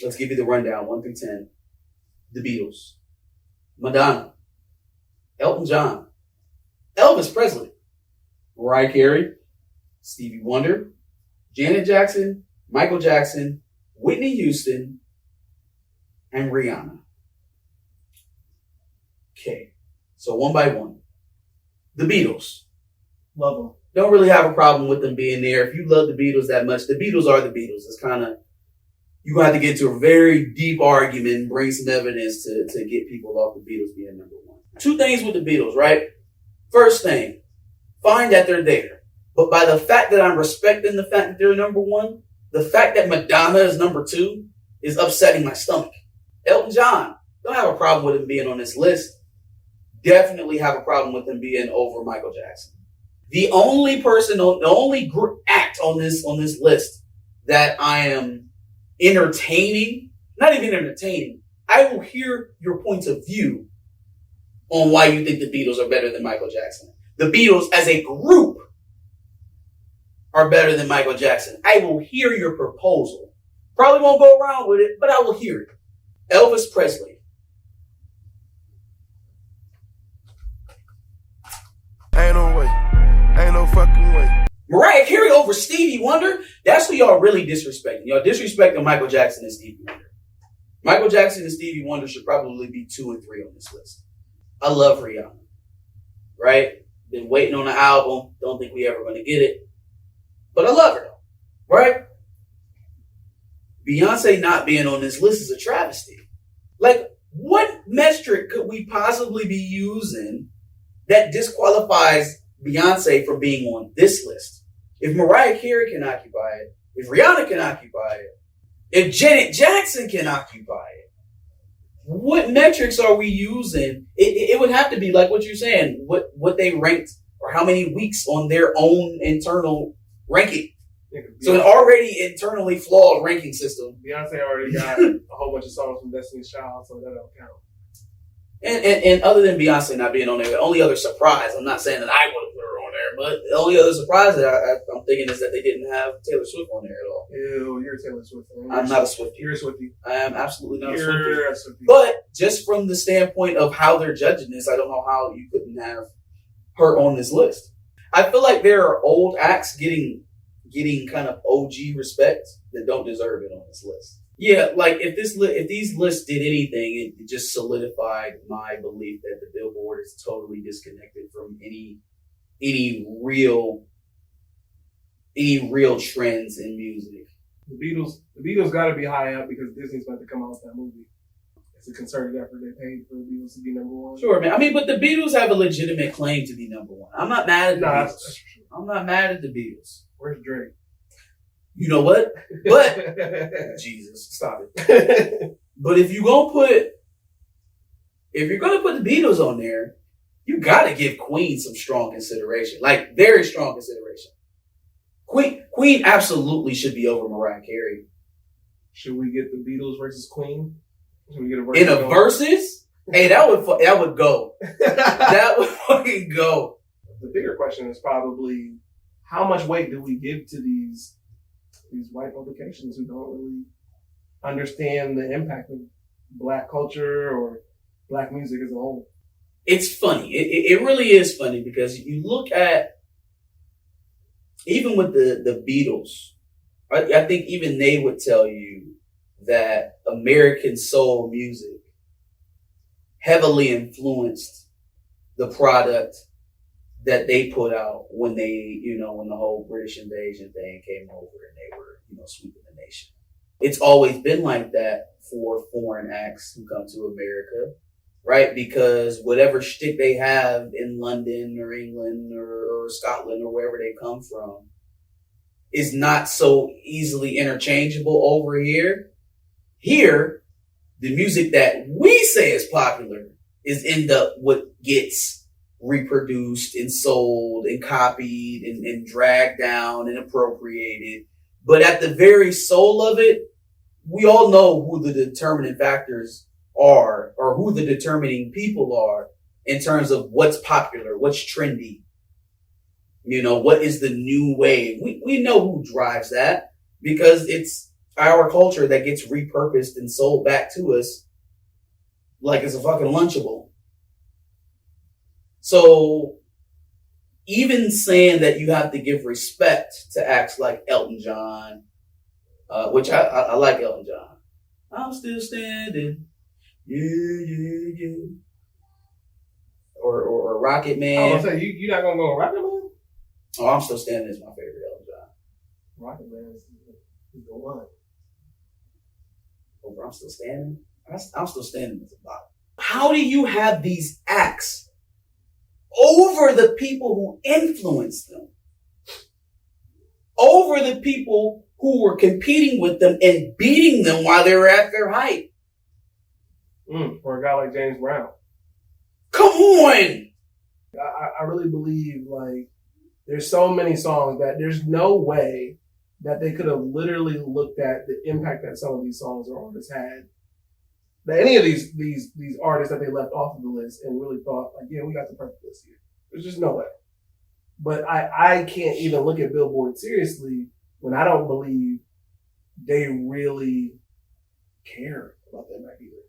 Let's give you the rundown, 1 through 10. The Beatles, Madonna, Elton John, Elvis Presley, Mariah Carey, Stevie Wonder, Janet Jackson, Michael Jackson, Whitney Houston, and Rihanna. Okay, so one by one. The Beatles. Love them. Don't really have a problem with them being there. If you love the Beatles that much, the Beatles are the Beatles. It's kind of, you're going to have to get into a very deep argument and bring some evidence to get people off the Beatles being number one. Two things with the Beatles, right? First thing, fine that they're there. But by the fact that I'm respecting the fact that they're number one, the fact that Madonna is number two is upsetting my stomach. Elton John, don't have a problem with him being on this list. Definitely have a problem with him being over Michael Jackson. The only person, the only act on this list that I am entertaining, not even entertaining, I will hear your point of view on why you think the Beatles are better than Michael Jackson. The Beatles as a group are better than Michael Jackson. I will hear your proposal. Probably won't go around with it, but I will hear it. Elvis Presley. Ain't no way. Ain't no fucking way. Mariah Carey over Stevie Wonder? That's who y'all really disrespecting. Y'all disrespecting Michael Jackson and Stevie Wonder. Michael Jackson and Stevie Wonder should probably be 2 and 3 on this list. I love Rihanna. Right? Been waiting on the album. Don't think we ever going to get it. But I love her though. Right? Beyonce not being on this list is a travesty. Like, what metric could we possibly be using that disqualifies Beyonce from being on this list? If Mariah Carey can occupy it, if Rihanna can occupy it, if Janet Jackson can occupy it, what metrics are we using? It would have to be like what you're saying, what they ranked or how many weeks on their own internal ranking. So an already internally flawed ranking system. Beyonce already got a whole bunch of songs from Destiny's Child, so that don't count. And other than Beyonce not being on there, the only other surprise, I'm not saying that I would have put her on there, but the only other surprise that I'm thinking is that they didn't have Taylor Swift on there at all. Ew, you're a Taylor Swift fan. I'm not a Swiftie. You're a Swiftie. I am absolutely not You're a a Swiftie. Swiftie. But just from the standpoint of how they're judging this, I don't know how you couldn't have her on this list. I feel like there are old acts getting kind of OG respect that don't deserve it on this list. Yeah, like if these lists did anything, it just solidified my belief that the Billboard is totally disconnected from any real trends in music. The Beatles got to be high up because Disney's about to come out with that movie. It's a concerted effort. They paid for the Beatles to be number one. Sure, man. I mean, but the Beatles have a legitimate claim to be number one. I'm not mad at the Beatles. That's true. I'm not mad at the Beatles. Where's Drake? You know what? But Jesus, stop it. But if you're gonna put the Beatles on there, you gotta give Queen some strong consideration. Like very strong consideration. Queen absolutely should be over Mariah Carey. Should we get the Beatles versus Queen? Should we get a versus in a versus? Hey, that would go. That would fucking go. The bigger question is probably how much weight do we give to these white publications who don't really understand the impact of Black culture or Black music as a whole? It's funny. It really is funny because you look at, even with the Beatles, I think even they would tell you that American soul music heavily influenced the product that they put out when when the whole British invasion thing came over and they were, sweeping the nation. It's always been like that for foreign acts who come to America, right? Because whatever shtick they have in London or England or Scotland or wherever they come from is not so easily interchangeable over here. Here, the music that we say is popular is end up what gets reproduced and sold and copied and dragged down and appropriated. But at the very soul of it, we all know who the determining factors are or who the determining people are in terms of what's popular, what's trendy, what is the new wave. We know who drives that because it's our culture that gets repurposed and sold back to us like it's a fucking Lunchable. So even saying that you have to give respect to acts like Elton John, which I like Elton John. I'm still standing. Yeah. Or Rocket Man. I was gonna say, you not gonna go Rocket Man? Oh, I'm still standing is my favorite Elton John. Rocket Man is the one. Oh, I'm still standing? I'm still standing is a bop. How do you have these acts over the people who influenced them? Over the people who were competing with them and beating them while they were at their height? For a guy like James Brown. Come on! I really believe, like, there's so many songs that there's no way that they could have literally looked at the impact that some of these songs or artists had. That any of these artists that they left off of the list and really thought, like, yeah, we got the perfect list here. There's just no way. But I can't even look at Billboard seriously when I don't believe they really care about that back either.